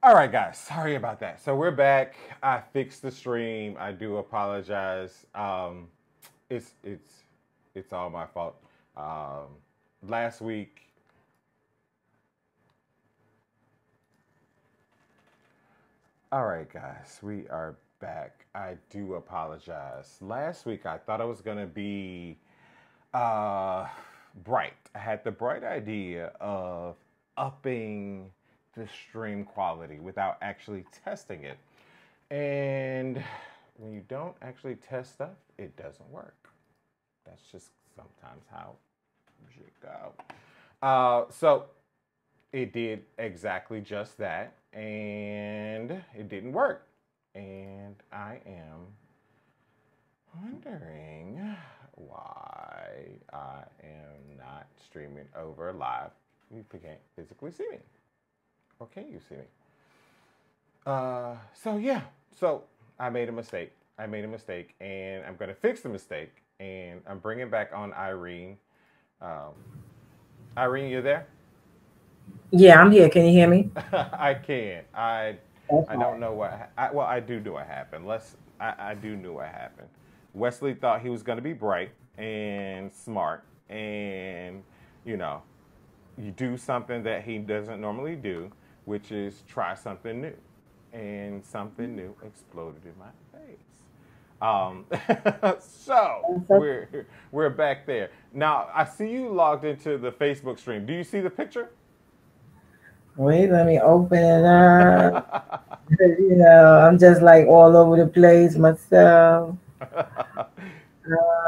All right, guys. Sorry about that. So we're back. I fixed the stream. I do apologize. It's it's it's all my fault. Um, Last week. All right, guys. We are back. I do apologize. Last week I thought I was gonna be uh bright. I had the bright idea of upping the stream quality without actually testing it. And when you don't actually test stuff, it doesn't work. That's just sometimes how shit go. So it did exactly just that, and it didn't work. And I am wondering why I am not streaming over live. You can't physically see me, or can you see me? So yeah, so I made a mistake. I made a mistake, and I'm gonna fix the mistake. And I'm bringing back on Irene. Um, Irene, you there? Yeah, I'm here. Can you hear me? I can't. I Okay. don't know what. Well, I do know what happened. I do know what happened. Wesley thought he was gonna be bright and smart, and you know, you do something that he doesn't normally do, which is try something new. And something new exploded in my face. Um, so we're back there. Now I see you logged into the Facebook stream. Do you see the picture? Wait, let me open it up. I'm just like all over the place myself.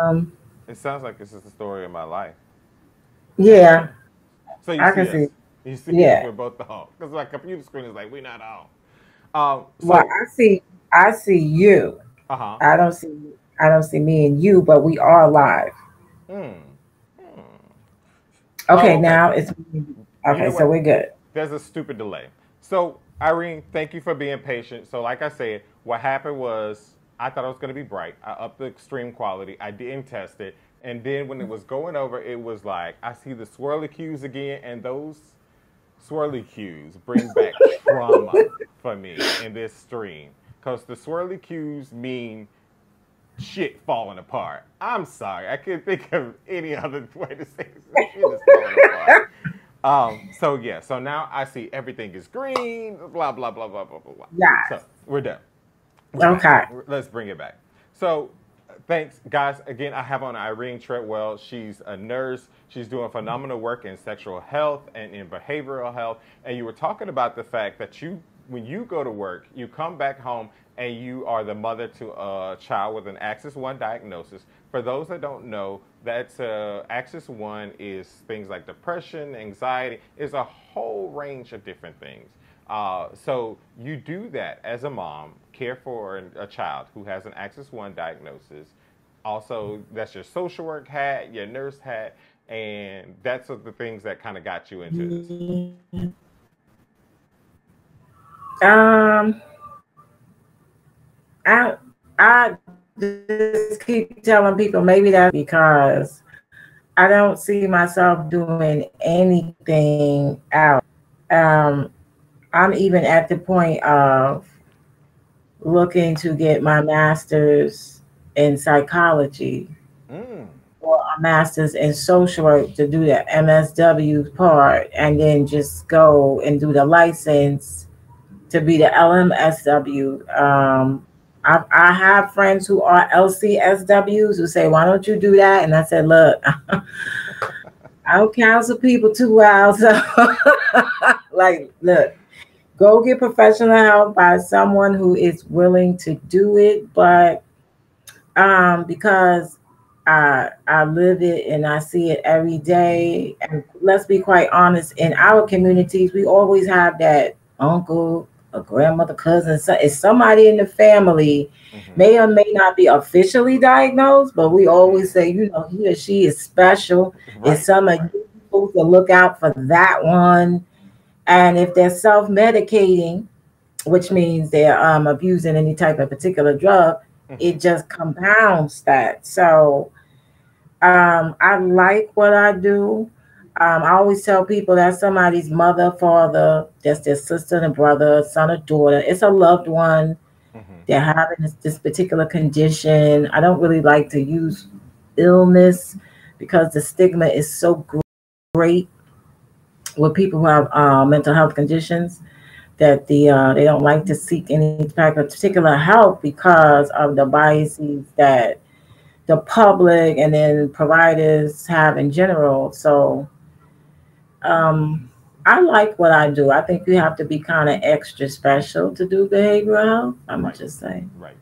Um, It sounds like this is the story of my life. yeah, So you I can see see. us. You see us. Yeah. We're both on. Because my computer screen is like, we're not on. Well, So, I see you. uh huh. I don't see I don't see me and you, but we are live. Hmm. Hmm. Oh, Okay, okay. now it's You okay, know so what? we're good. There's a stupid delay. So, Irene, thank you for being patient. So, like I said, what happened was I thought it was going to be bright. I upped the extreme quality. I didn't test it. And then when it was going over, it was like, I see the swirly cues again. And those swirly cues bring back trauma for me in this stream. Because the swirly cues mean shit falling apart. I'm sorry. I can't think of any other way to say this. Shit is falling apart. So yeah, so now I see everything is green, blah blah blah blah blah blah blah. So Yes. we're done. We're back. Okay. Let's bring it back. So thanks, guys. Again, I have on Irene Treadwell. She's a nurse. She's doing phenomenal work in sexual health and in behavioral health. And you were talking about the fact that when you go to work, you come back home and you are the mother to a child with an Axis 1 diagnosis. For those that don't know, that's Axis 1 is things like depression, anxiety, is a whole range of different things. So you do that as a mom, care for a child who has an Axis 1 diagnosis. Also, that's your social work hat, your nurse hat, and that's the things that kind of got you into this. Um, I I just keep telling people maybe that's because I don't see myself doing anything else. Um, I'm even at the point of looking to get my master's in psychology Mm. or a master's in social work to do the MSW part and then just go and do the license to be the LMSW. I have friends who are LCSWs who say, why don't you do that? And I said, look, I don't counsel people too well. So, like, look, go get professional help by someone who is willing to do it. But because I live it and I see it every day. And let's be quite honest, in our communities, we always have that uncle, a grandmother, cousin. So it's somebody in the family, Mm-hmm. may or may not be officially diagnosed, but we Mm-hmm. always say, he or she is special. It's Right. some of you supposed to look out for that one. And if they're self-medicating, which means they're abusing any type of particular drug, Mm-hmm. it just compounds that. So I like what I do. I always tell people that's somebody's mother, father, that's their sister and brother, son or daughter. It's a loved one. Hmm. They're having this particular condition. I don't really like to use illness because the stigma is so great with people who have mental health conditions that they don't like to seek any type of particular help because of the biases that the public and then providers have in general. So um, I like what I do. I think you have to be kind of extra special to do behavioral health. I'm gonna Right, just say. right.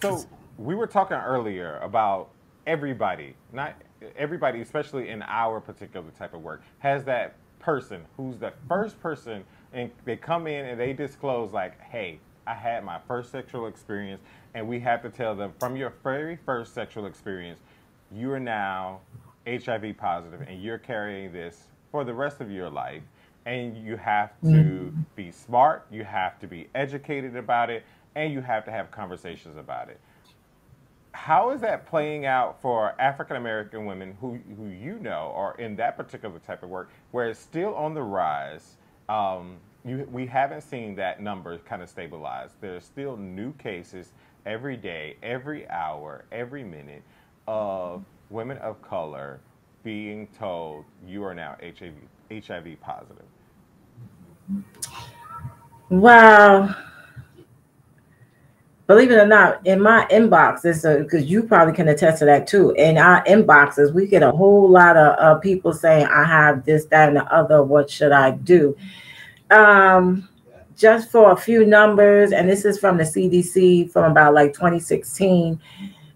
So we were talking earlier about everybody, not everybody, especially in our particular type of work, has that person who's the first person, and they come in and they disclose like, "Hey, I had my first sexual experience," and we have to tell them from your very first sexual experience, you are now HIV positive, and you're carrying this for the rest of your life. And you have to Mm. be smart, you have to be educated about it, and you have to have conversations about it. How is that playing out for African American women who you know are in that particular type of work, where it's still on the rise? We haven't seen that number kind of stabilize. There's still new cases every day, every hour, every minute of women of color being told you are now HIV positive. Wow. Believe it or not, in my inbox, it's because you probably can attest to that too. In our inboxes, we get a whole lot of people saying, "I have this, that, and the other. What should I do?" Um, just for a few numbers, and this is from the CDC from about like 2016.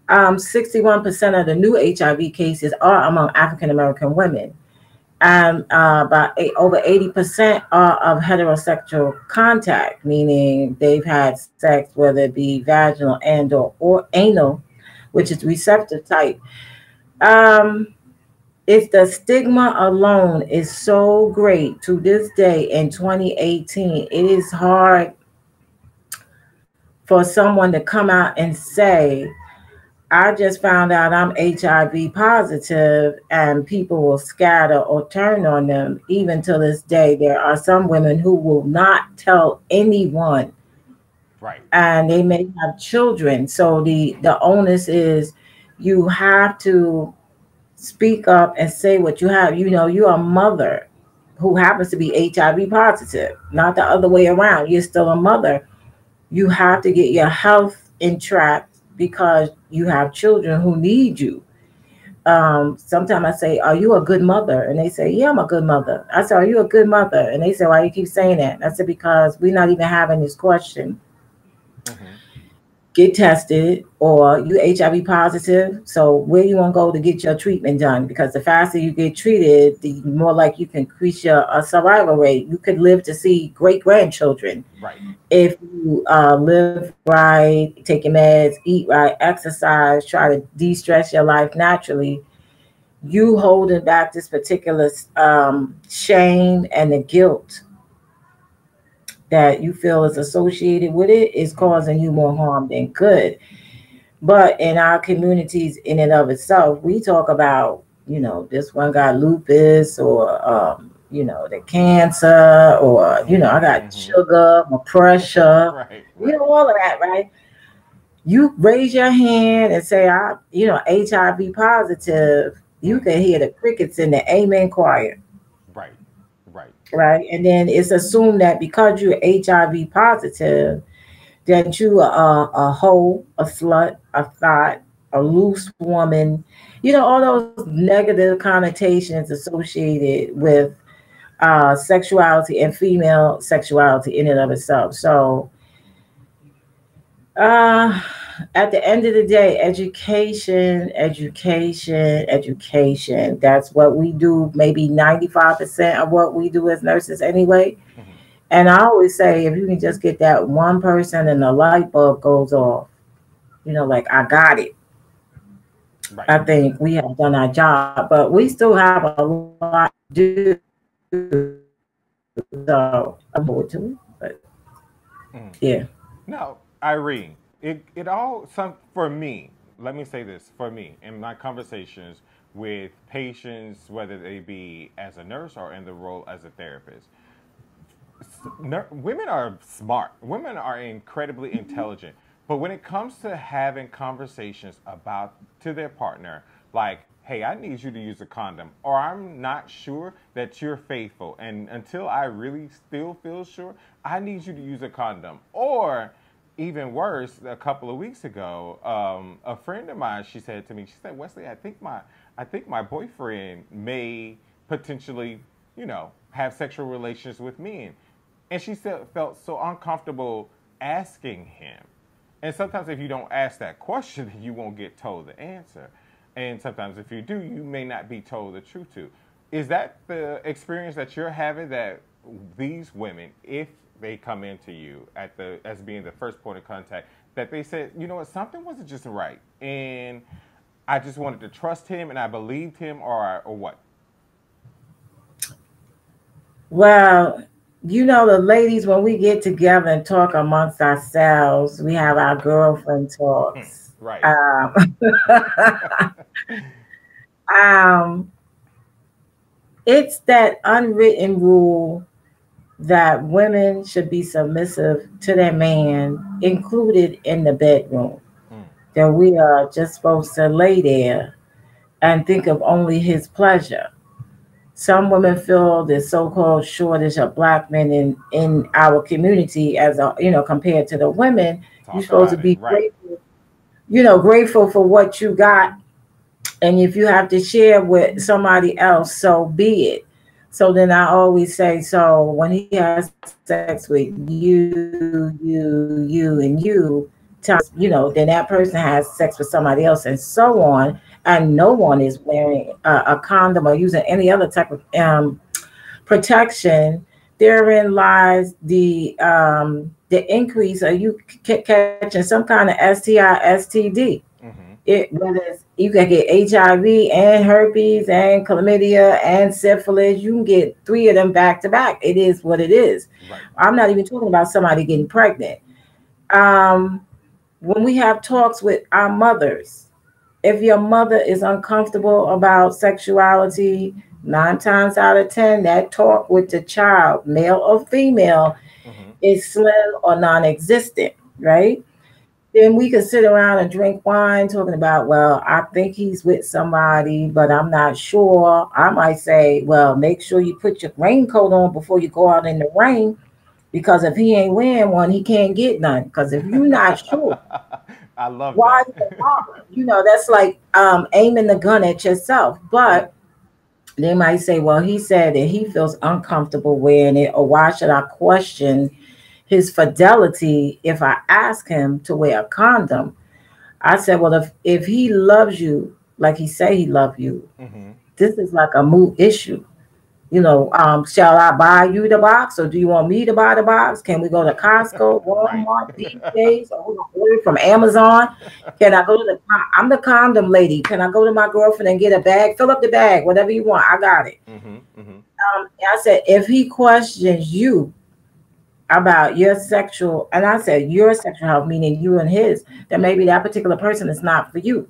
61% of the new HIV cases are among African American women, and over 80% are of heterosexual contact, meaning they've had sex, whether it be vaginal or anal, which is receptive type. Um, if the stigma alone is so great to this day in 2018, it is hard for someone to come out and say, I just found out I'm HIV positive, and people will scatter or turn on them. Even to this day, there are some women who will not tell anyone, Right. and they may have children. So the onus is you have to speak up and say what you have. You know, you're a mother who happens to be HIV positive, not the other way around. You're still a mother. You have to get your health in track because you have children who need you. Sometimes I say, "Are you a good mother?" And they say, "Yeah, I'm a good mother." I say, "Are you a good mother?" And they say, "Why you keep saying that?" I said, "Because we're not even having this question. Hmm. Get tested, or you HIV positive. So where you want to go to get your treatment done? Because the faster you get treated, the more like you can increase your survival rate. You could live to see great grandchildren Right. if you live right, take your meds, eat right, exercise, try to de-stress your life naturally. You holding back this particular shame and the guilt that you feel is associated with it is Hmm. causing you more harm than good. But in our communities, in and of itself, we talk about, this one got lupus, or, the cancer, or, I Hmm. got Hmm. sugar, my pressure, Right. Right. all of that, right? You raise your hand and say, HIV positive, you Mm. can hear the crickets in the amen choir, Right. Right. right? And then it's assumed that because you're HIV positive, that you are a hoe, a slut, a thought, a loose woman, all those negative connotations associated with sexuality and female sexuality in and of itself. So, uh, at the end of the day, education, education, education. That's what we do. Maybe 95% of what we do as nurses, anyway. Hmm. And I always say, if you can just get that one person and the light bulb goes off, like, I got it. Right. I think we have done our job, but we still have a lot to do. So I'm looking forward to it. But Mm. yeah. Now, Irene, it all some for me. Let me say this for me in my conversations with patients, whether they be as a nurse or in the role as a therapist. Women are smart. Women are incredibly intelligent. But when it comes to having conversations about to their partner, like, hey, I need you to use a condom, or I'm not sure that you're faithful, and until I really still feel sure, I need you to use a condom. Or even worse, a couple of weeks ago, a friend of mine, she said to me, she said, Wesley, I think my boyfriend may potentially, have sexual relations with men. And she said, felt so uncomfortable asking him. And sometimes if you don't ask that question, you won't get told the answer. And sometimes if you do, you may not be told the truth too. Is that the experience that you're having, that these women, if they come into you as being the first point of contact, that they said, you know what, something wasn't just right, and I just wanted to trust him and I believed him, or what? Well, the ladies, when we get together and talk amongst ourselves, we have our girlfriend talks. Right. Um, it's that unwritten rule that women should be submissive to their man, included in the bedroom. Mm. That we are just supposed to lay there and think of only his pleasure. Some women feel the so-called shortage of black men in our community, as compared to the women. You're Talk supposed to about it. be Right. grateful, grateful for what you got, and if you have to share with somebody else, so be it. So then I always say, so when he has sex with you, and you, then that person has sex with somebody else, and so on, and no one is wearing a condom or using any other type of protection. Therein lies the increase of you catching some kind of STI, STD. Mm-hmm. Whether you can get HIV and herpes and chlamydia and syphilis, you can get three of them back to back. It is what it is. Right. I'm not even talking about somebody getting pregnant. When we have talks with our mothers, if your mother is uncomfortable about sexuality, 9 times out of 10, that talk with the child, male or female, Mm-hmm. is slim or non-existent, right? Then we could sit around and drink wine talking about, well, I think he's with somebody, but I'm not sure. I might say, well, make sure you put your raincoat on before you go out in the rain, because if he ain't wearing one, he can't get none. Because if you're not sure, I love why that. even bother? That's like aiming the gun at yourself. Mm. But they might say, well, he said that he feels uncomfortable wearing it, or why should I question his fidelity if I ask him to wear a condom? I said, well, if he loves you like he say he love you, Mm-hmm. this is like a moot issue. Shall I buy you the box, or do you want me to buy the box? Can we go to Costco, Right. Walmart, BJ's, or we gonna order from Amazon? Can I go to I'm the condom lady. Can I go to my girlfriend and get a bag? Fill up the bag, whatever you want. I got it. Mm-hmm. Mm-hmm. I said, if he questions you about your sexual, and I said your sexual health, meaning you and his, then maybe that particular person is not for you.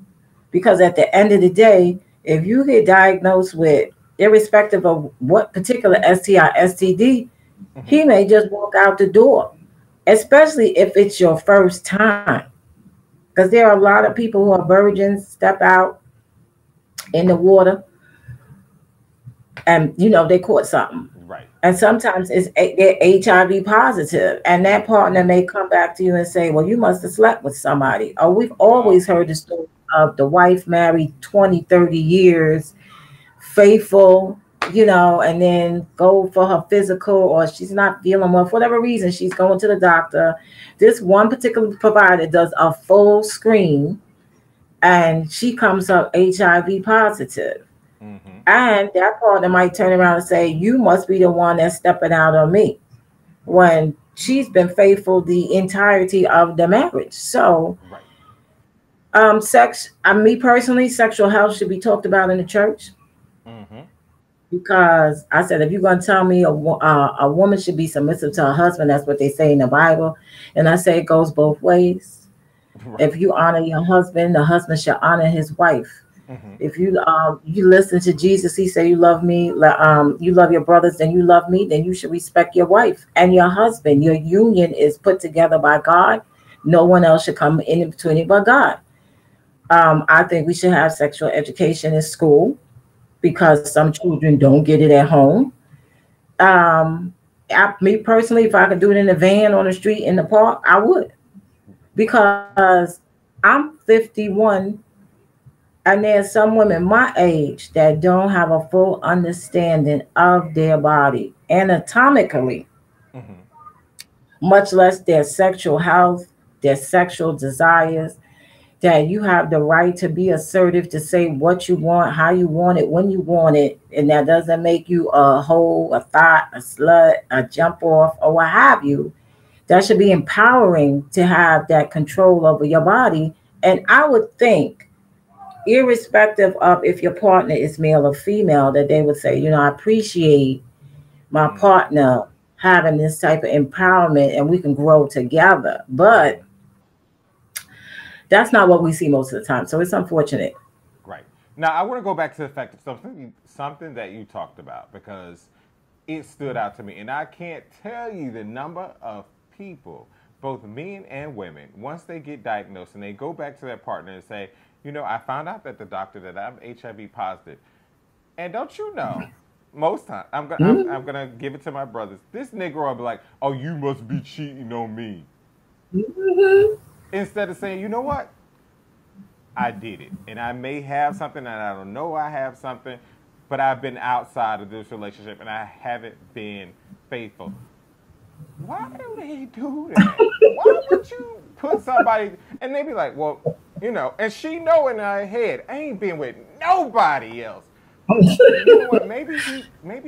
Because at the end of the day, if you get diagnosed with, irrespective of what particular STI, STD, Mm-hmm. he may just walk out the door, especially if it's your first time. Because there are a lot of people who are virgins, step out in the water, and they caught something. Right. And sometimes they're HIV positive, and that partner may come back to you and say, well, you must have slept with somebody. Or we've Wow. always heard the story of the wife married 20, 30 years, faithful, and then go for her physical, or she's not feeling well for whatever reason, she's going to the doctor. This one particular provider does a full screen, and she comes up HIV positive. Mm-hmm. And that partner might turn around and say, you must be the one that's stepping out on me, when she's been faithful the entirety of the marriage. So, Right. me personally, sexual health should be talked about in the church, Mm-hmm. because I said, if you're going to tell me a woman should be submissive to her husband, that's what they say in the Bible. And I say it goes both ways. Right. If you honor your husband, the husband should honor his wife. Mm-hmm. If you listen to Jesus, he said, "You love me, you love your brothers, and you love me. Then you should respect your wife and your husband. Your union is put together by God. No one else should come in between it but God." I think we should have sexual education in school because some children don't get it at home. Me personally, if I could do it in a van, on the street, in the park, I would, because I'm 51 and there's some women my age that don't have a full understanding of their body anatomically, Mm-hmm. much less their sexual health, their sexual desires. That you have the right to be assertive, to say what you want, how you want it, when you want it, and that doesn't make you a hoe, a thought, a slut, a jump off, or what have you. That should be empowering to have that control over your body. And I would think, irrespective of if your partner is male or female, that they would say, I appreciate my Mm-hmm. partner having this type of empowerment and we can grow together. Mm-hmm. But that's not what we see most of the time. So it's unfortunate. Right. Now, I want to go back to the fact that something that you talked about, because it stood out to me, and I can't tell you the number of people, both men and women, once they get diagnosed and they go back to their partner and say, I found out that the doctor that I'm HIV positive, and don't you know, most times I'm gonna give it to my brothers. This Negro will be like, "Oh, you must be cheating on me," Mhm. instead of saying, "You know what? I did it. And I may have something and I don't know I have something, but I've been outside of this relationship and I haven't been faithful." Why do they do that? Why would you put somebody and they be like, well, and she know in her head, I ain't been with nobody else. You know what? Maybe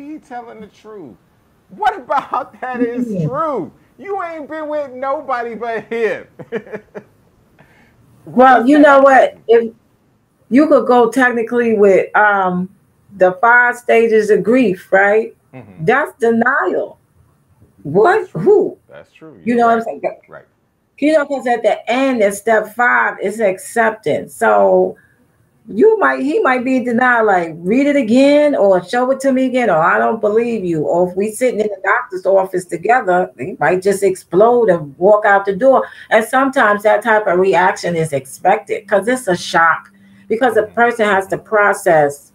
he telling the truth. What about that is true? You ain't been with nobody but him. What Well, does you that know have to what? do? If you could go technically with the 5 stages of grief, right? Mm-hmm. That's denial. That's What? true. Who? That's true. You You're know what I'm right. saying? Right. Because at the end, at step 5, it's acceptance. So he might be in denial, like, read it again or show it to me again, or I don't believe you. Or if we sitting in the doctor's office together, he might just explode and walk out the door. And sometimes that type of reaction is expected because it's a shock, because a Mm-hmm. person has to process,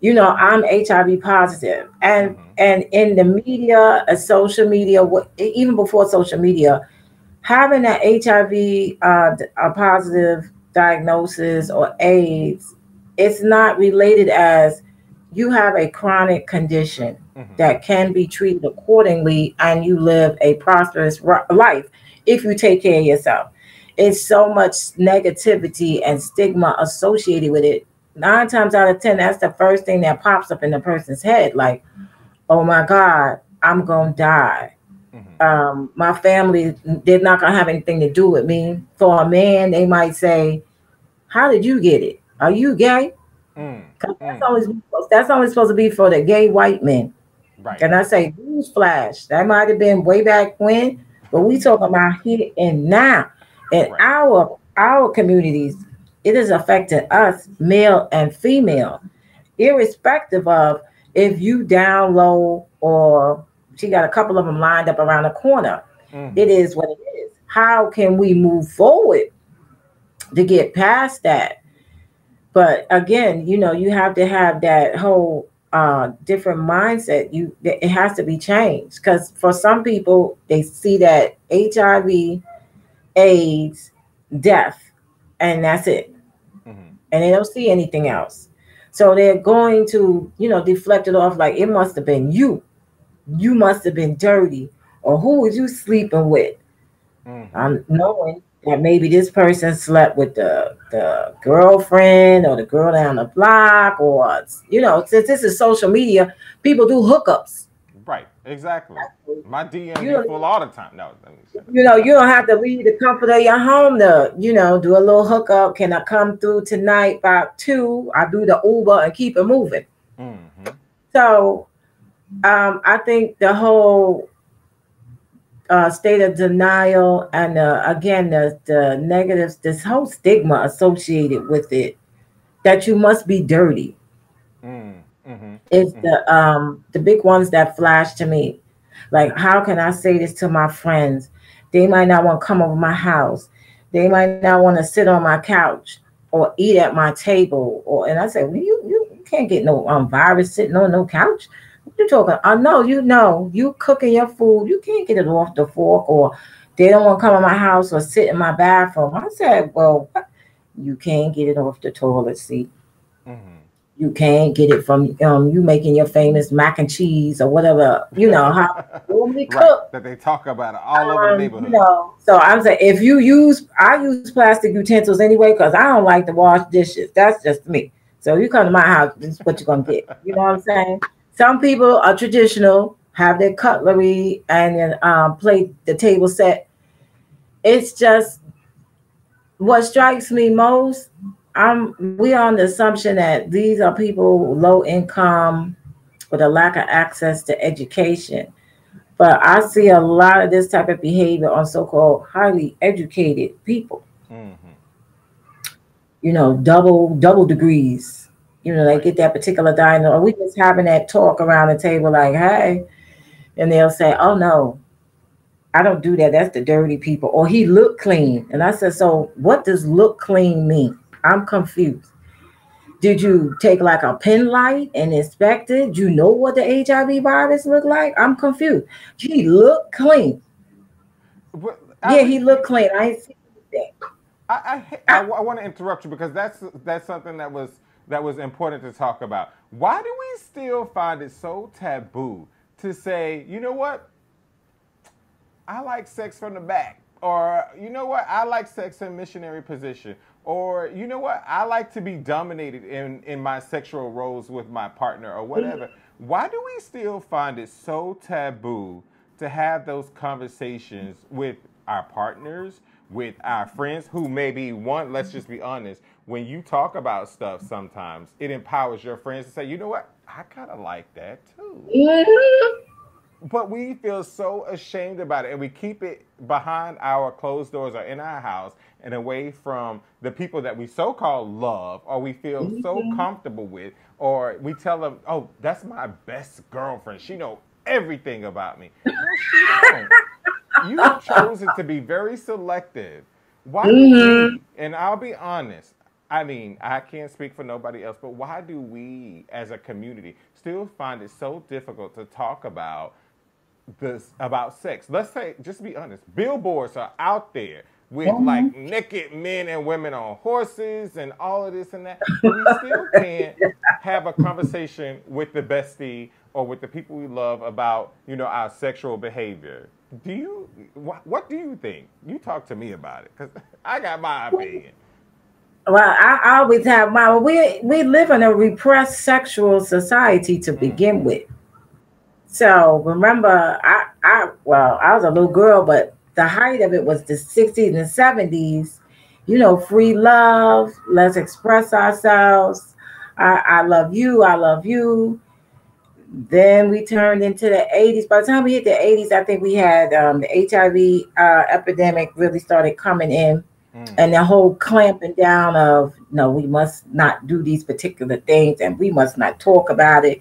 I'm HIV positive. And Mm-hmm. and in the media, social media, even before social media, having an HIV a positive diagnosis or AIDS, it's not related as you have a chronic condition Mm-hmm. that can be treated accordingly and you live a prosperous life if you take care of yourself. It's so much negativity and stigma associated with it. 9 times out of 10, that's the first thing that pops up in the person's head. Like, oh my God, I'm going to die. Mm-hmm. My family, they're not gonna have anything to do with me. For a man, they might say, "How did you get it? Are you gay?" Mm. 'Cause Mm. that's only supposed to be for the gay white men. Right. And I say, newsflash, that might have been way back when, but we talking about here and now. In Right. our communities, it is affecting us, male and female, irrespective of if you down low or she got a couple of them lined up around the corner. It Mm-hmm. is what it is. How can we move forward to get past that? But again, you have to have that whole different mindset. It has to be changed because for some people they see that HIV, AIDS, death, and that's it, Mm-hmm. and they don't see anything else. So they're going to, deflect it off like it must have been you. You must have been dirty, or who was you sleeping with? Mm-hmm. I'm knowing that maybe this person slept with the girlfriend or the girl down the block, or since this is social media, people do hookups. Right. Exactly. My DM You be don't, full all the time. No, let me shut you don't up. have to leave the comfort of your home to, do a little hookup. Can I come through tonight about 2? I do the Uber and keep it moving. Mm-hmm. So I think the whole state of denial and again the negatives, this whole stigma associated with it, that you must be dirty. Mm, mm-hmm, It's mm-hmm. the big ones that flash to me. Like, how can I say this to my friends? They might not want to come over my house. They might not want to sit on my couch or eat at my table. Or and I say, well, you can't get no virus sitting on no couch. What you talking? I know you know you cooking your food. You can't get it off the fork. Or they don't want to come in my house or sit in my bathroom. I said, well, what? You can't get it off the toilet seat. Mm-hmm. You can't get it from you making your famous mac and cheese or whatever, how you normally Right, cook. that they talk about it all over the neighborhood. So I'm saying if you I use plastic utensils anyway because I don't like to wash dishes. That's just me. So you come to my house, this is what you're gonna get. You know what I'm saying? Some people are traditional, have their cutlery and then plate the table set. It's just what strikes me most. We are on the assumption that these are people low income with a lack of access to education. But I see a lot of this type of behavior on so-called highly educated people. Mm-hmm. Double degrees. They Right. get that particular diagnosis. Or we just having that talk around the table like, hey, and they'll say, oh no, I don't do that. That's the dirty people. Or he looked clean. And I said, so what does look clean mean? I'm confused. Did you take like a pen light and inspect it? Do you know what the HIV virus looked like? I'm confused. He looked clean. But Yeah, Irene, he looked clean. I ain't seen anything. I want to interrupt you because that's something that was important to talk about. Why do we still find it so taboo to say, you know what, I like sex from the back, or you know what, I like sex in missionary position, or you know what, I like to be dominated in my sexual roles with my partner or whatever. Why do we still find it so taboo to have those conversations with our partners, with our friends who maybe one, let's just be honest, when you talk about stuff sometimes it empowers your friends to say, you know what, I kind of like that too, Mhm. but we feel so ashamed about it and we keep it behind our closed doors or in our house and away from the people that we so-called love or we feel so Mhm. comfortable with, or we tell them, oh, that's my best girlfriend, she know everything about me. No, she don't. You have chosen to be very selective. Why do Mhm. we, and I'll be honest, I mean, I can't speak for nobody else, but why do we as a community still find it so difficult to talk this about sex? Let's say, just be honest, billboards are out there with like Mhm. naked men and women on horses and all of this and that, but we still can't have a conversation with the bestie or with the people we love about, our sexual behavior. Do you, what do you think? You talk to me about it because I got my opinion. Well, I always have my. We live in a repressed sexual society to Mm, begin with. So remember, I was a little girl, but the height of it was the 60s and 70s. Free love. Let's express ourselves. I love you. I love you. Then we turned into the 80s. By the time we hit the 80s, I think we had the HIV epidemic really started coming in, and the mm-hmm. whole clamping down of no, we must not do these particular things, and we must not talk about it.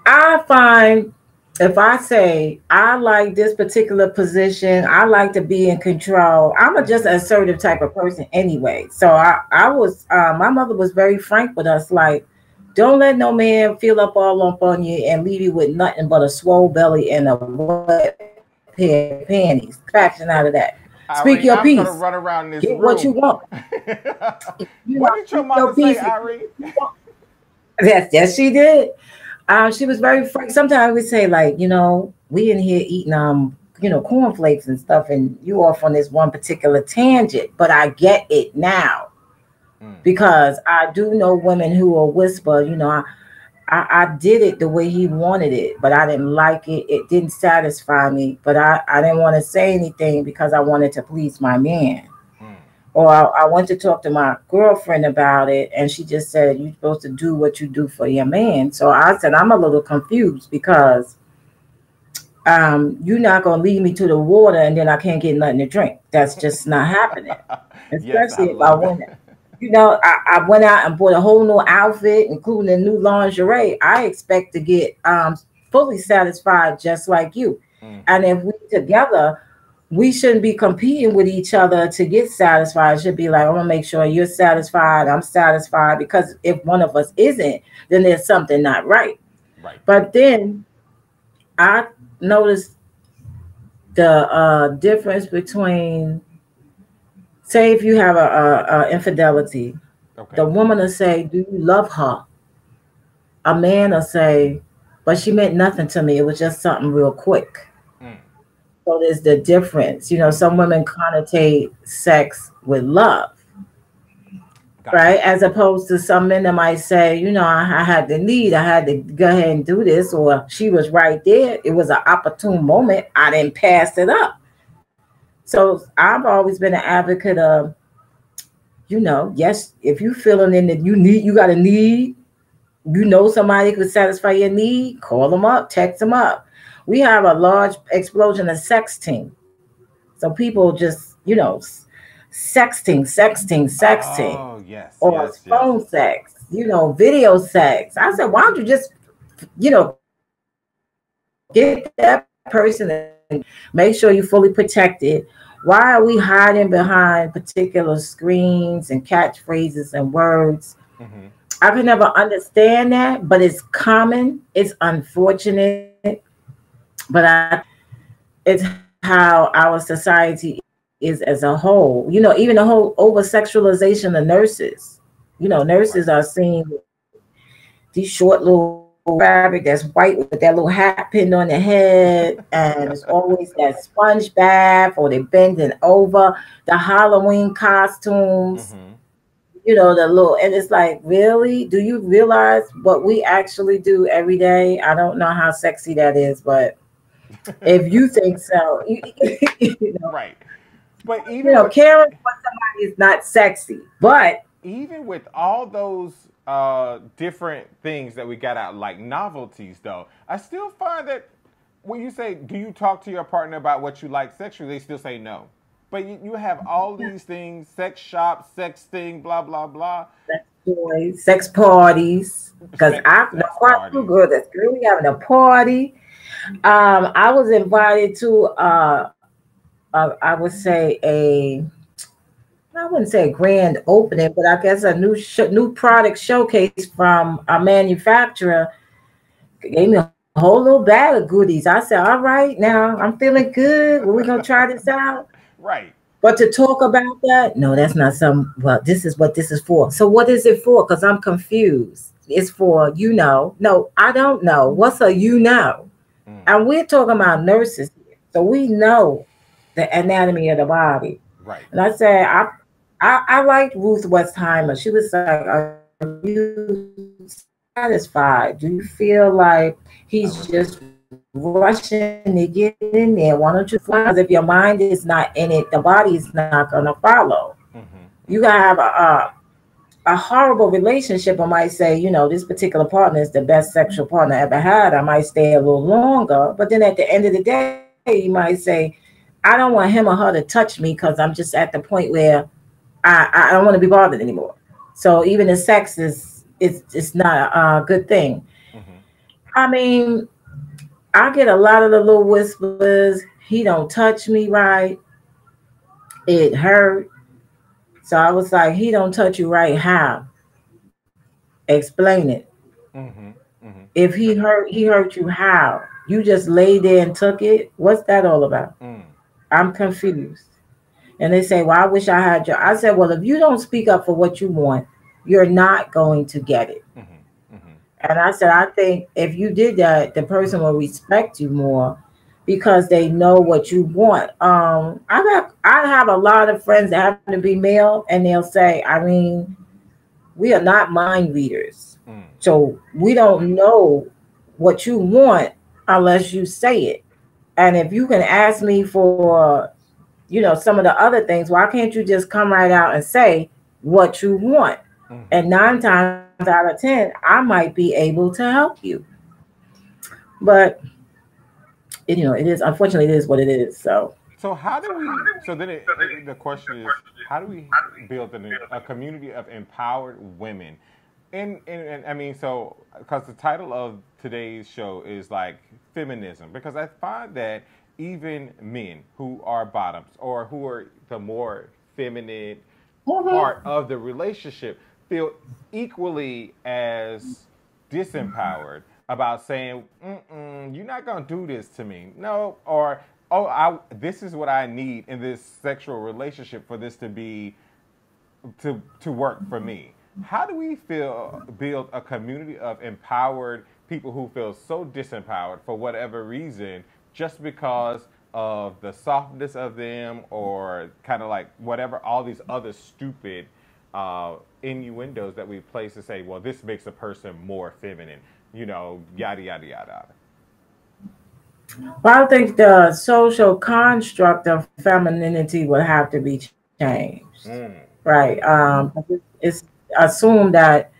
I find if I say I like this particular position, I like to be in control. I'm a just Mm-hmm. assertive type of person anyway. So I was my mother was very frank with us, like, don't let no man feel up on you and leave you with nothing but a swole belly and a wet pair of panties. Traction out of that. Speak your piece. Irene, I'm gonna Get run what you around this want. room. What Speak did your your mama piece. say, Get what Irene? you want. Yes, she did. She was very frank. Sometimes we say like, we in here eating cornflakes and stuff, and you off on this one particular tangent. But I get it now Mm, because I do know women who will whisper, I did it the way he wanted it, but I didn't like it. It didn't satisfy me, but I didn't want to say anything because I wanted to please my man. mm. Or I went to talk to my girlfriend about it, and she just said, you're supposed to do what you do for your man. So I said, I'm a little confused because you're not going to lead me to the water and then I can't get nothing to drink. That's just not happening, Yes, I especially if I love win it. that. I went out and bought a whole new outfit, including a new lingerie. I expect to get fully satisfied just like you. And if we together, we shouldn't be competing with each other to get satisfied. It should be like, I'm gonna make sure you're satisfied, I'm satisfied. Because if one of us isn't, then there's something not right. Right. But then I noticed the difference between, say, if you have a infidelity, Okay. the woman will say, "Do you love her?" A man will say, "But she meant nothing to me. It was just something real quick." Mm. So there's the difference. Some women connotate sex with love, Gotcha. right? As opposed to some men that might say, I had the need, I had to go ahead and do this, or she was right there. It was an opportune moment. I didn't pass it up. So I've always been an advocate of, yes, if you feeling in that you got a need, somebody could satisfy your need, call them up, text them up. We have a large explosion of sexting. So people just, sexting, Oh, yes, or yes, yes. phone sex, video sex. I said, why don't you just, get that person and make sure you're fully protected? Why are we hiding behind particular screens and catchphrases and words? Mm-hmm. I could never understand that, but it's common. It's unfortunate, but I it's how our society is as a whole. Even the whole over sexualization of nurses. Nurses Right. are seeing these short little fabric that's white with that little hat pinned on the head, and it's always that sponge bath, or they bending over, the Halloween costumes, Mm-hmm. the little, and it's like, really? Do you realize what we actually do every day? I don't know how sexy that is, but if you think so, you know, Right. But even with caring for somebody is not sexy, but even with all those different things that we got out, like novelties, though, I still find that when you say, "Do you talk to your partner about what you like sexually?" they still say no. But you have all these things: sex shop, sex thing, blah blah blah, sex toys, sex parties. Because I know sex quite a few parties. girls that's really having a party. I was invited to, I would say I wouldn't say a grand opening, but I guess a new product showcase from a manufacturer. Gave me a whole little bag of goodies. I said, "All right, now I'm feeling good. Well, we gonna try this out." Right. But to talk about that, no, that's not some. Well, this is what this is for. So what is it for? Because I'm confused. It's for No, I don't know. What's a Mm. And we're talking about nurses here, so we know the anatomy of the body. Right. And I said, I liked Ruth Westheimer. She was like, "Are you satisfied? Do you feel like he's just I rushing to remember. get in there? Why don't you find out? Because if your mind is not in it, the body is not going to follow. You gotta have Mm-hmm. a horrible relationship. I might say, this particular partner is the best sexual partner I ever had. I might stay a little longer, but then at the end of the day, you might say, I don't want him or her to touch me because I'm just at the point where I don't want to be bothered anymore. So even the sex it's not a good thing. Mm-hmm. I mean, I get a lot of the little whispers. He don't touch me right. It hurt. So I was like, he don't touch you right. How? Explain it. Mm-hmm. Mm-hmm. If he hurt you, how? You just lay there and took it. What's that all about? Mm. I'm confused. And they say, "Well, I wish I had your." I said, "Well, if you don't speak up for what you want, you're not going to get it." Mm-hmm. Mm-hmm. And I said, "I think if you did that, the person will respect you more because they know what you want." I have a lot of friends that happen to be male, and they'll say, "I mean, we are not mind readers, Mm. so we don't know what you want unless you say it. And if you can ask me for, some of the other things, why can't you just come right out and say what you want?" Mm-hmm. And 9 times out of 10, I might be able to help you. But it is, unfortunately, it is what it is. So So how do we? So then the question is, how do we build a community of empowered women? And I mean, so because the title of today's show is like feminism, because I find that even men who are bottoms or who are the more feminine part Mhm. of the relationship feel equally as disempowered about saying, "You're not gonna do this to me," no, or "Oh, this is what I need in this sexual relationship for this to be to work for me." How do we feel build a community of empowered people who feel so disempowered for whatever reason, just because of the softness of them, or kind of like whatever all these other stupid innuendos that we place to say, well, this makes a person more feminine, yada yada yada. Well, I think the social construct of femininity would have to be changed, Mm, right? It's assumed that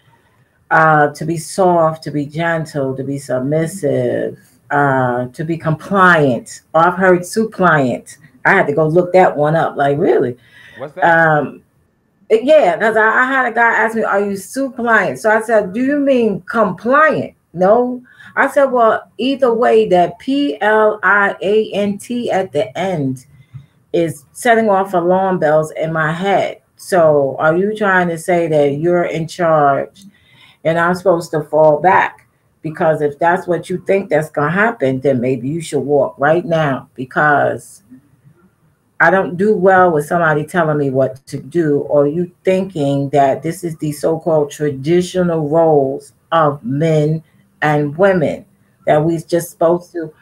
to be soft, to be gentle, to be submissive, to be compliant. Oh, I've heard suppliant. I had to go look that one up. Like, really? what's that? Um, yeah, because I had a guy ask me, "Are you suppliant?" So I said, "Do you mean compliant?" No. I said, "Well, either way, that PLIANT at the end is setting off alarm bells in my head. So are you trying to say that you're in charge and I'm supposed to fall back? Because if that's what you think that's going to happen, then maybe you should walk right now, because I don't do well with somebody telling me what to do, or you thinking that this is the so-called traditional roles of men and women that we just supposed to.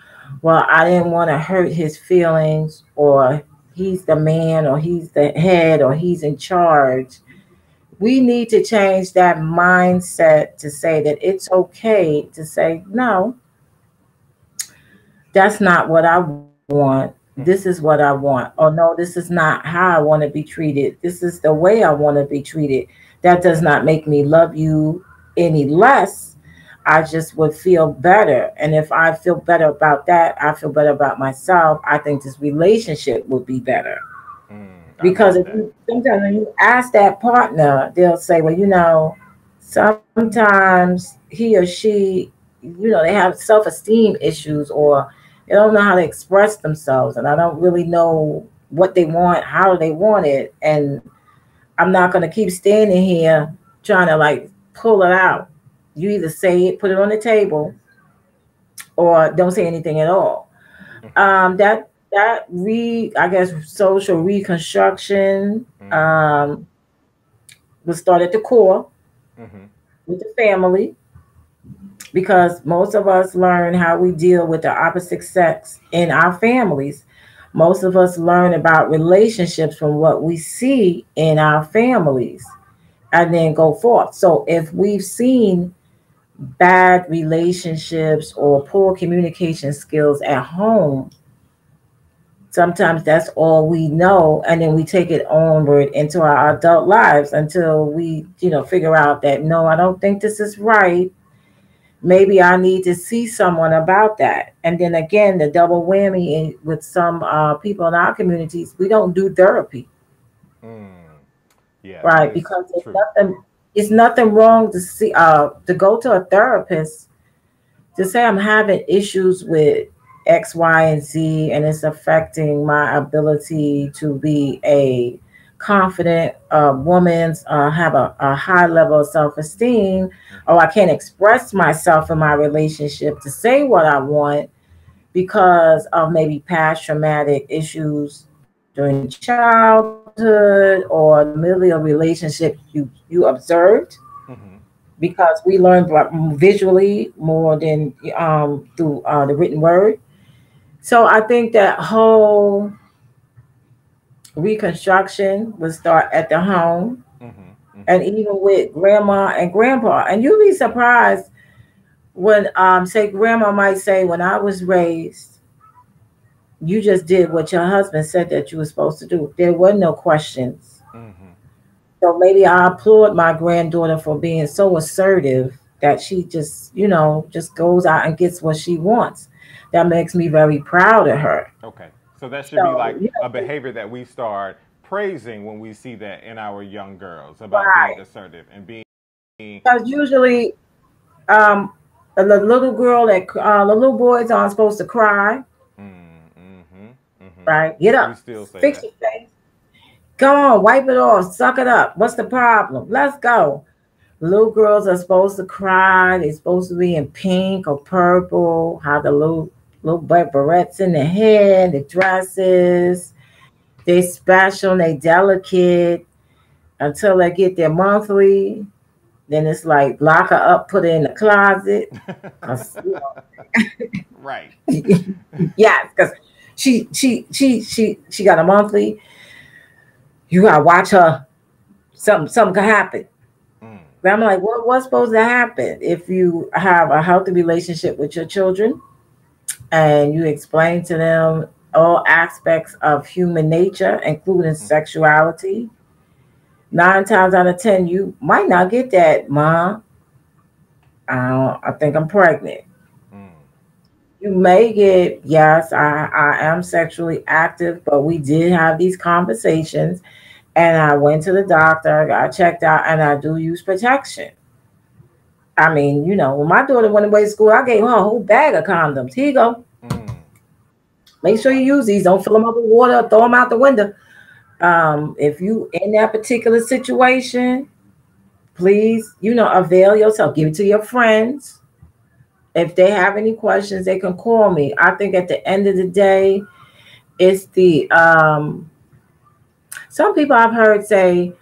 Well, I didn't want to hurt his feelings, or he's the man, or he's the head, or he's in charge. We need to change that mindset to say that it's okay to say, no, that's not what I want. This is Mm-hmm. what I want. Or no, this is not how I want to be treated. This is the way I want to be treated. That does not make me love you any less. I just would feel better. And if I feel better about that, I feel better about myself. I think this relationship would be better. I Because love if that. you sometimes when you ask that partner, they'll say, well, sometimes he or she, they have self-esteem issues, or they don't know how to express themselves, and I don't really know what they want, how they want it, and I'm not going to keep standing here trying to like pull it out. You either say it, put it on the table, or don't say anything at all. Mm-hmm. I guess social reconstruction Mm-hmm. will start at the core Mm-hmm. with the family, because most of us learn how we deal with the opposite sex in our families. Most of us learn about relationships from what we see in our families and then go forth. So if we've seen bad relationships or poor communication skills at home, sometimes that's all we know, and then we take it onward into our adult lives until we figure out that, no, I don't think this is right. Maybe I need to see someone about that. And then again, the double whammy with some people in our communities, we don't do therapy, Mm. Yeah, that right? is Because true. it's nothing wrong to see to go to a therapist to say I'm having issues with X, Y, and Z, and it's affecting my ability to be a confident woman, have a high level of self esteem, Mm-hmm. or I can't express myself in my relationship to say what I want because of maybe past traumatic issues during childhood or the familial relationship you observed, Mm-hmm. because we learn visually more than through the written word. So I think that whole reconstruction would start at the home, Mm-hmm. and Mm-hmm. even with grandma and grandpa. And you'll be surprised when, say, grandma might say, "When I was raised, you just did what your husband said that you were supposed to do. There were no questions." Mm-hmm. So maybe I applaud my granddaughter for being so assertive that she just goes out and gets what she wants. That makes me very proud of her. Okay. So that should be So, like a behavior that we start praising when we see that in our young girls about being right. assertive and being. Because usually, um, the little girl that the little boys aren't supposed to cry, Mm-hmm, mm-hmm. right? Get We up, still say fix that. your face. Come on, wipe it off, suck it up. What's the problem? Let's go. Little girls are supposed to cry. They're supposed to be in pink or purple. How the little barrettes in the hair, the dresses. They special. They delicate until they get their monthly. Then it's like lock her up, put her in the closet. Cause Right. yeah, because she got a monthly. You gotta watch her. Something could happen. Mm, But I'm like, what's supposed to happen if you have a healthy relationship with your children and you explain to them all aspects of human nature, including mm, sexuality? 9 times out of 10, you might not get that, Mom. I think I'm pregnant. mm. You may get, yes, I am sexually active, but we did have these conversations, and I went to the doctor, got checked out, and I do use protection. I mean, when my daughter went away to school, I gave her a whole bag of condoms. Here you go. Mm. Make sure Wow. you use these. Don't fill them up with water or throw them out the window. If you in that particular situation, please, avail yourself. Give it to your friends. If they have any questions, they can call me. I think at the end of the day, it's the some people I've heard say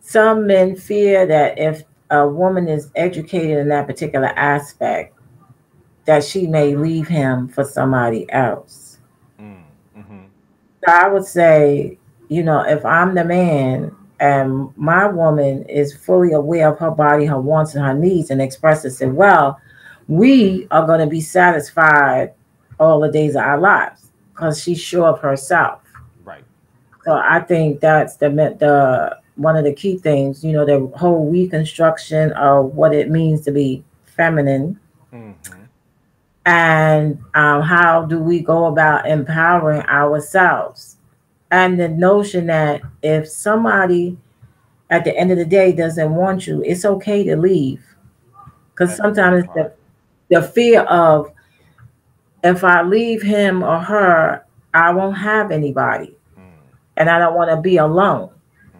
some men fear that if a woman is educated in that particular aspect, that she may leave him for somebody else. Mm, mm-hmm. So I would say, if I'm the man and my woman is fully aware of her body, her wants, and her needs and expresses it well, we are going to be satisfied all the days of our lives because she's sure of herself. Right. So I think that's the one of the key things, the whole reconstruction of what it means to be feminine, Mm-hmm. and how do we go about empowering ourselves, and the notion that if somebody at the end of the day doesn't want you, it's okay to leave, because That's the big sometimes it's part. the fear of, if I leave him or her, I won't have anybody, Mm, and I don't want to be alone. mm.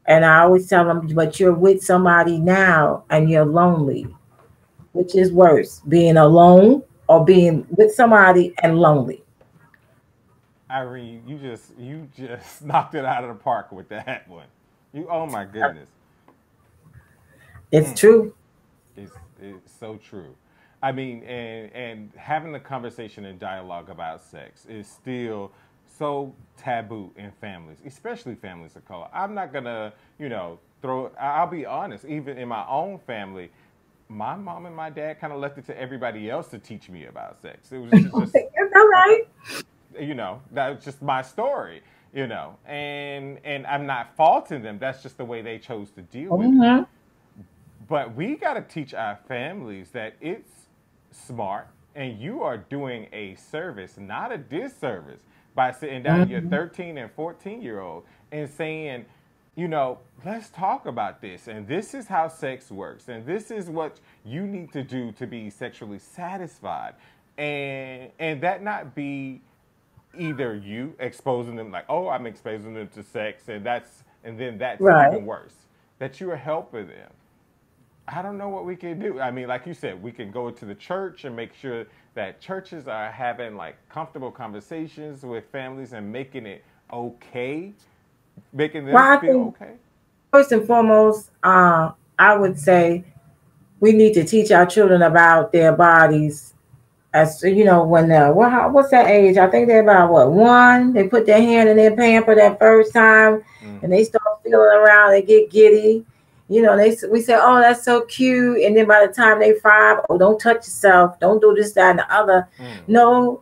And I always tell them, but you're with somebody now and you're lonely. Which is worse, being alone or being with somebody and lonely? Irene, you just knocked it out of the park with that one. You oh my goodness. It's Mm. true. It's so true. I mean, and having a conversation and dialogue about sex is still so taboo in families, especially families of color. I'm not gonna, throw. I'll be honest. Even in my own family, my mom and my dad kind of left it to everybody else to teach me about sex. It was just That's all right. that was just my story. And I'm not faulting them. That's just the way they chose to deal with it. Mhm. But we got to teach our families that it's smart and you are doing a service, not a disservice, by sitting down your Mhm. 13 and 14-year-old and saying, let's talk about this. And this is how sex works. And this is what you need to do to be sexually satisfied. And that not be either you exposing them like, oh, I'm exposing them to sex, and then that's Right. even worse. That you are helping them. I don't know what we can do. I mean, like you said, we can go to the church and make sure that churches are having like comfortable conversations with families and making it okay, making them Well, I feel think okay. first and foremost, I would say we need to teach our children about their bodies. As when what's that age? I think they're about what, one. They put their hand in their pamper that first time, and they Mm-hmm. start feeling around. They get giddy. We say, oh, that's so cute, and then by the time they 5, oh, don't touch yourself, don't do this, that, and the other. Mm. No,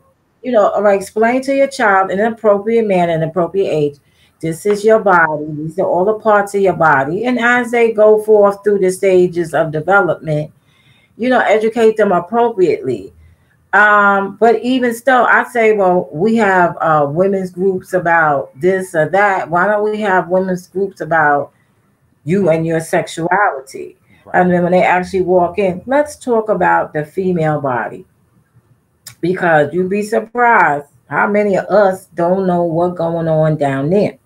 all right. Explain to your child in an appropriate manner, an appropriate age. This is your body. These are all the parts of your body, and as they go forth through the stages of development, educate them appropriately. But even still, I say, well, we have women's groups about this or that. Why don't we have women's groups about you and your sexuality? Right. And then when they actually walk in, let's talk about the female body, because you'd be surprised how many of us don't know what's going on down there.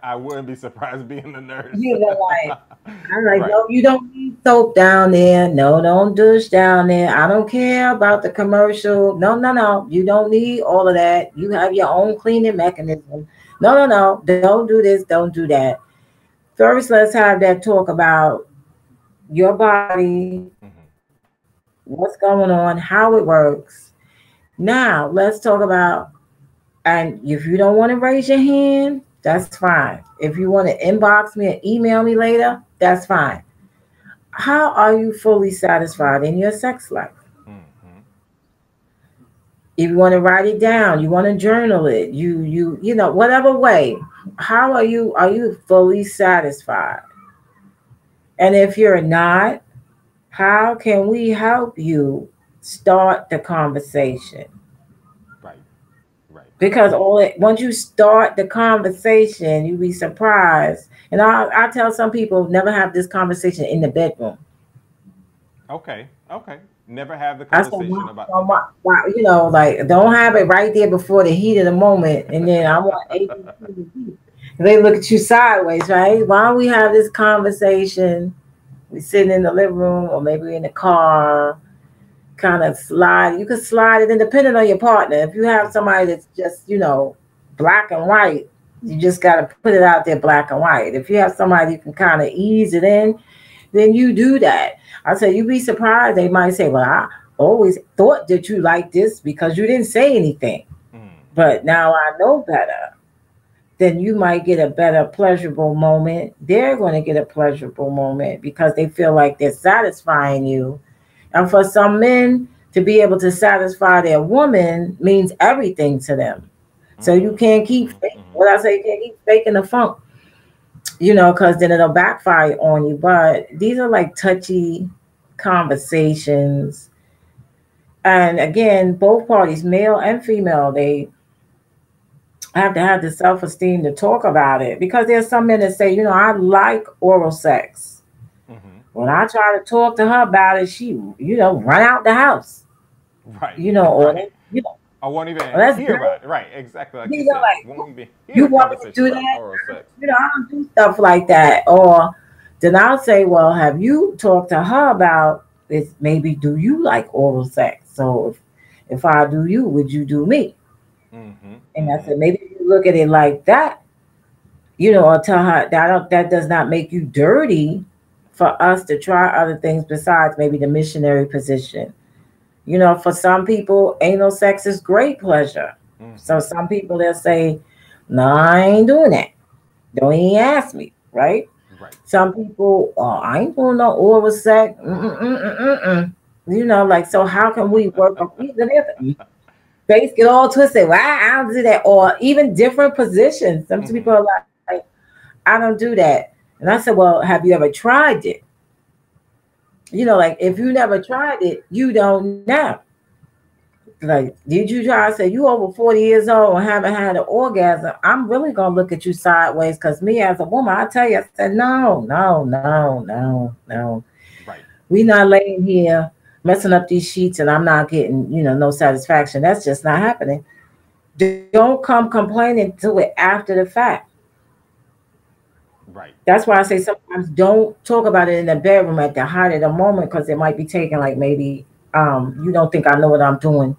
I wouldn't be surprised being the nurse. You know, like I'm like, Right. no, you don't need soap down there. No, don't douche down there. I don't care about the commercial. No, no, no. You don't need all of that. You have your own cleaning mechanism. No, no, no. Don't do this. Don't do that. First, let's have that talk about your body, Hmm. what's going on, how it works. Now, let's talk about, and if you don't want to raise your hand, that's fine. If you want to inbox me and email me later, that's fine. How are you fully satisfied in your sex life? Hmm. If you want to write it down, you want to journal it, you know, whatever way, how are you fully satisfied? And if you're not, how can we help you start the conversation? Right. Right. Because once you start the conversation, you be surprised. And I tell some people never have this conversation in the bedroom. Okay. Okay. Never have the I said, conversation about. why, you know, like don't have it right there before the heat of the moment, and then I want ABC. They look at you sideways, right? Why don't we have this conversation? We sitting in the living room, or maybe in the car, kind of slide. You can slide it in depending on your partner. If you have Hmm. somebody that's just, you know, black and white, you just got to put it out there black and white. If you have somebody you can kind of ease it in, then you do that. I said, you'd be surprised. They might say, well, I always thought that you liked this because you didn't say anything. Hmm. But now I know better. Then you might get a better pleasurable moment. They're going to get a pleasurable moment because they feel like they're satisfying you. And for some men to be able to satisfy their woman means everything to them. So you can't keep Hmm. Hmm. what I say, you can't keep faking the funk, you know, because then it'll backfire on you. But these are like touchy conversations. And again, both parties, male and female, they have to have the self esteem to talk about it. Because there's some men that say, you know, I like oral sex. Hmm. When I try to talk to her about it, she, you know, run out the house, Right. you know, or Right. you know, I won't even well, that's hear good. about it. Right. Exactly like you You know, said. like Won't even hear you a want me to conversation do about that? oral sex. You know, I don't do stuff like that. Or then I'll say, well, have you talked to her about this? Maybe do you like oral sex? So if I do you, would you do me? Hmm. And I Hmm. said, maybe you look at it like that, you know, or tell her that does not make you dirty for us to try other things besides maybe the missionary position. You know, for some people, anal sex is great pleasure. So Hmm. some people they'll say, no, I ain't doing that. Don't even ask me, right? Right. Some people, oh, I ain't doing no oral sex. Mm-mm-mm-mm-mm. You know, like, so how can we work on even if face get all twisted? Well, I don't do that. Or even different positions. Some people Hmm. are like, I don't do that. And I said, well, have you ever tried it? You know, like if you Hmm. never tried it, you don't know. Like, did you try? I said, you over 40 years old and haven't had an orgasm. I'm really gonna look at you sideways because me as a woman, I tell you, I said, no, no, no, no, no. Right. We not laying here messing up these sheets and I'm not getting, you know, no satisfaction. That's just not happening. Don't come complaining to it after the fact. Right. That's why I say sometimes don't talk about it in the bedroom at the height of the moment because it might be taken like maybe you don't think I know what I'm doing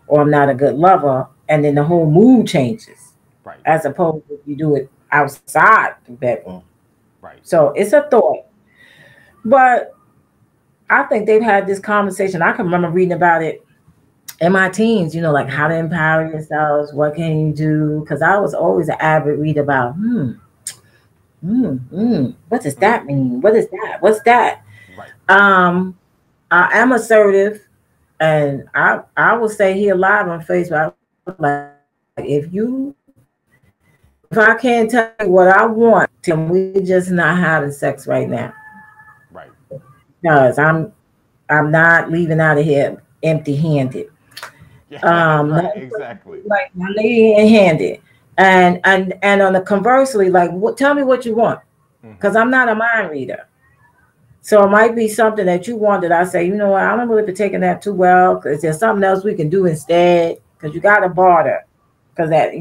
or I'm not a good lover. And then the whole mood changes Right. as opposed to if you do it outside the bedroom. Right. So it's a thought. But I think they've had this conversation. I can remember reading about it in my teens, you know, like how to Hmm. empower yourselves, what can you do? Because I was always an avid reader about, what does Hmm. that mean? What is that? What's that? Right. Um, I am assertive, and I will say here live on Facebook. I was like, if I can't tell you what I want, then we just not having sex right now. Right. Because I'm not leaving out of here. empty-handed. Yeah, right, Nothing exactly. like my lady handed. And on the conversely, like, what? Tell me what you want, because Hmm. I'm not a mind reader. So it might be something that you want that I say, you know what, I don't really be taking that too well. Because there's something else we can do instead. Because you got to barter, because that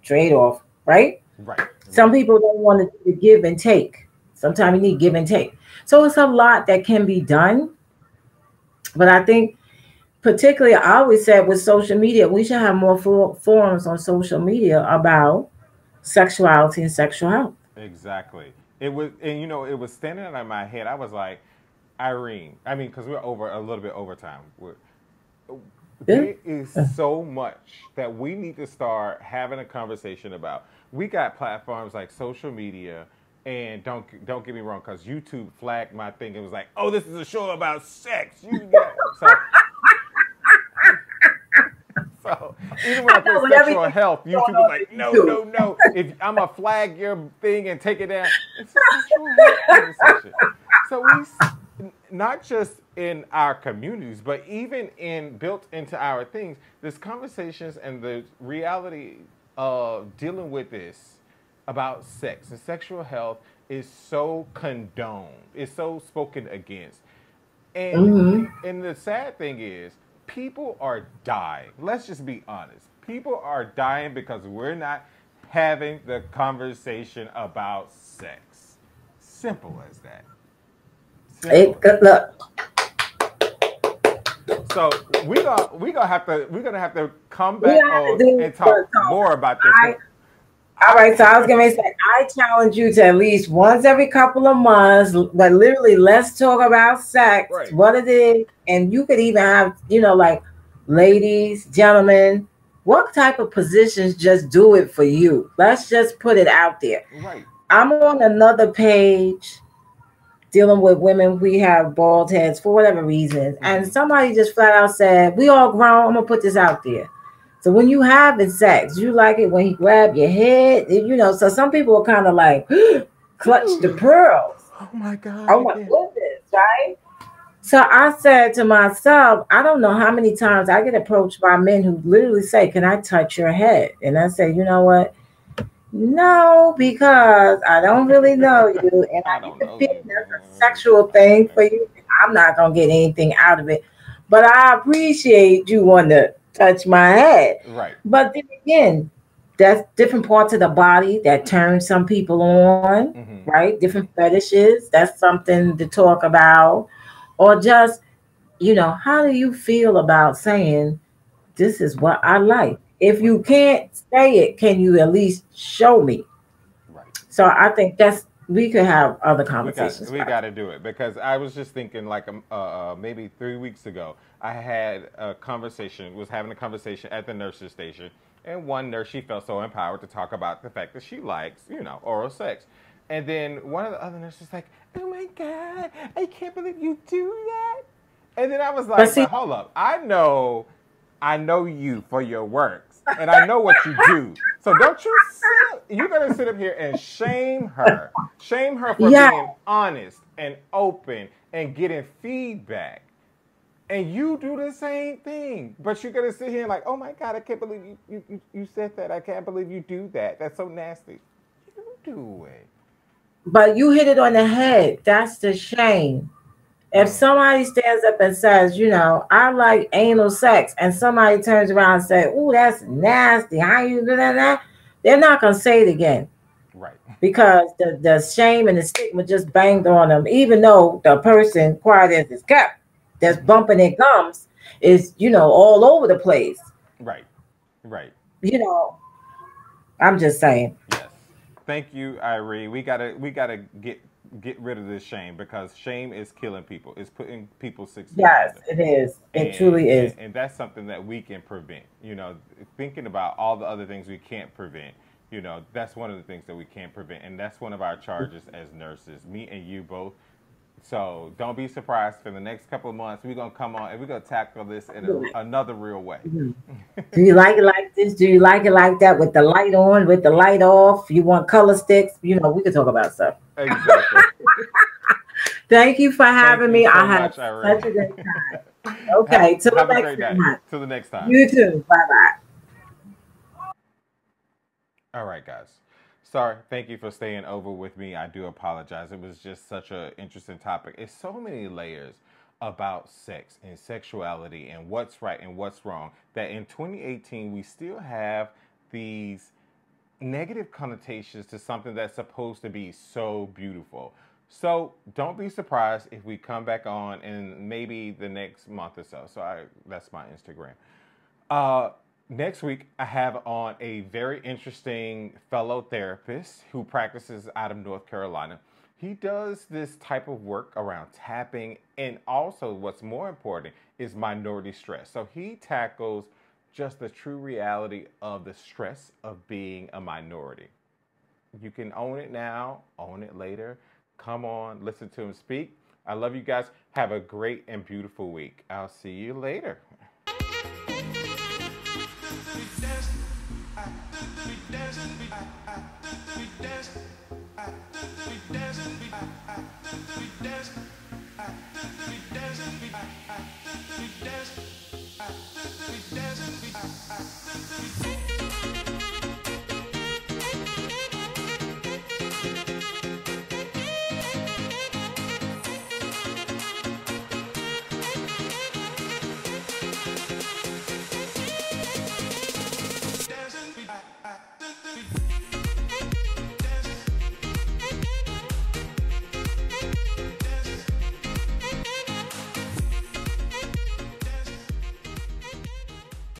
trade off, right? Right, Some right. people don't want to do the give and take. Sometimes you need give and take. So it's a lot that can be done. But I think, particularly, I always said with social media, we should have more forums on social media about sexuality and sexual health. Exactly. It was, and it was standing out in my head. I was like, Irene. I mean, because we're over a little bit over time. Yeah. There is so much that we need to start having a conversation about. We got platforms like social media, and don't get me wrong, because YouTube flagged my thing. It was like, oh, this is a show about sex. You got so even when I I know put with sexual everything health, going YouTube was on like, with no, YouTube. no, no. If I'm gonna flag your thing and take it down, it's a sexual health conversation. So not just in our communities, but even in built into our things, this conversations and the reality of dealing with this about sex and sexual health is so condoned. It's so spoken against. And Hmm. and the sad thing is, people are dying. Let's just be honest. People are dying because we're not having the conversation about sex. Simple as that. Simple It as good that. look. So we're gonna have to come We back have to on do and look. talk So more about this I because all I right. So I was gonna say I challenge you to at least once every couple of months, but literally let's talk about sex, right. what it is, and you could even have like ladies, gentlemen, what type of positions just do it for you. Let's just put it out there. Right. I'm on another page dealing with women. We have bald heads for whatever reason, and Hmm. somebody just flat out said, "We all grown." I'm gonna put this out there. So when you having sex, you like it when he grab your head, So some people are kind of like clutch the pearls. Oh my God, Oh my again. goodness, right? So I said to myself, I don't know how many times I get approached by men who literally say, "Can I touch your head?" And I say, you know what? No, because I don't really know you, and I I get don't the know feeling you. that's a sexual thing for you. I'm not gonna get anything out of it, but I appreciate you wanting to touch my head. Right. But then again, that's different parts of the body that turn some people on, Hmm. right? Different Hmm. fetishes. That's something to talk about, or just how do you feel about saying this is what I like? If Right. you can't say it, can you at least show me? Right. So I think that's we could have other We got conversations we about got to do it because I was just thinking like maybe 3 weeks ago I had a conversation was having a conversation at the nurses station, and one nurse, she felt so empowered to talk about the fact that she likes oral sex, and then one of the other nurses was like, oh my God, I can't believe you do that. And then I was But like, see, but hold up. I know you for your works, and I know what you do. So don't you you're gonna sit up here and shame her for yeah, being honest and open and getting feedback. And you do the same thing, but you're gonna sit here and like, oh my God, I can't believe you said that. I can't believe you do that. That's so nasty. You do it. but you hit it on the head. That's the shame. If Mm, somebody stands up and says, I like anal sex, and somebody turns around and says, "Ooh, that's nasty. How you do that?" They're not gonna say it again right. because the shame and the stigma just banged on them. Even though the person, quiet as it's kept, that's Hmm. bumping their gums, is all over the place. Right. Right. You know, I'm just saying. Yes. Thank you, Irene. We gotta get rid of this shame because shame is killing people. It's putting people 6 feet Yes, under. it is. It And, truly and is. and that's something that we can prevent. Thinking about all the other things we can't prevent. That's one of the things that we can't prevent, and that's one of our charges as nurses. Me and you both. So don't be surprised for the next couple of months. We're gonna come on and we're gonna tackle this in another real way. Mhm. Do you like it like this? Do you like it like that with the light on, with the light off? You want color sticks? We could talk about stuff. Exactly. Thank you for Thank having you me. I so had much, Irene. such a great time. Okay, till the Have a next great night. time. Till the next time. You too. Bye bye. All right, guys. Sorry, thank you for staying over with me. I do apologize. It was just such an interesting topic. It's so many layers about sex and sexuality and what's right and what's wrong that in 2018 we still have these negative connotations to something that's supposed to be so beautiful. So don't be surprised if we come back on in maybe the next month or so. That's my Instagram. Uh, Next week, I have on a very interesting fellow therapist who practices out of North Carolina. He does this type of work around tapping, and also, what's more important, is minority stress. So he tackles just the true reality of the stress of being a minority. You can own it now, own it later. Come on, listen to him speak. I love you guys. Have a great and beautiful week. I'll see you later. We dance.